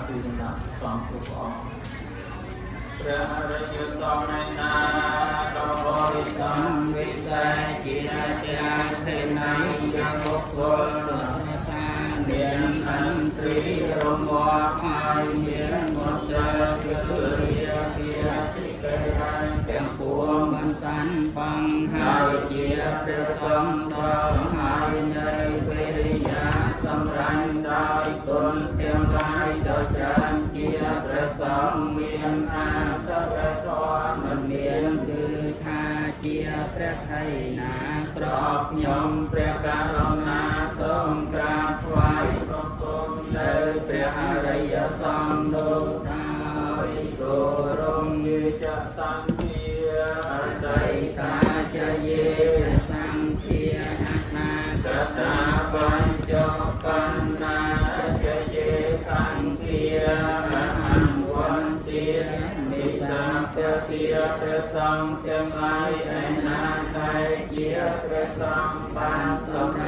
ពីដំណាក់សំគ្រប់អង្គព្រះអរិយសំណានាដ៏បរិសុទ្ធវិសេសជាទាំងទេណៃយ៉ាងបុគ្គលសាមានអន្ត្រីរមហើយមានមន្តគឺរាជាសិកេហើយទាំងពួងមិនសានបងហើយជាព្រះសង្ឃដល់ហើយនៅវិរិយាសម្រាញ់ដោយគុណទាំងឡាយដោយច្រើនជាព្រះសង្ឃមានអាសវៈធម៌មិនមានគឺថាជាព្រះថៃណាស្របខ្ញុំព្រះករុណាសូមក្រាបថ្វាយបង្គំនៅព្រះអរិយសង្ឃនោះដោយគោរពនិច្ចសន្ធាអតីតាចយេសង្ឃាអនាគតាបញ្ចបណ្ណាចយេសង្ឃាអហង្វន្តិនិសាទតិព្រះសង្ឃទាំងឡាយឯណាតែជាព្រះសង្ឃបានសម្រាប់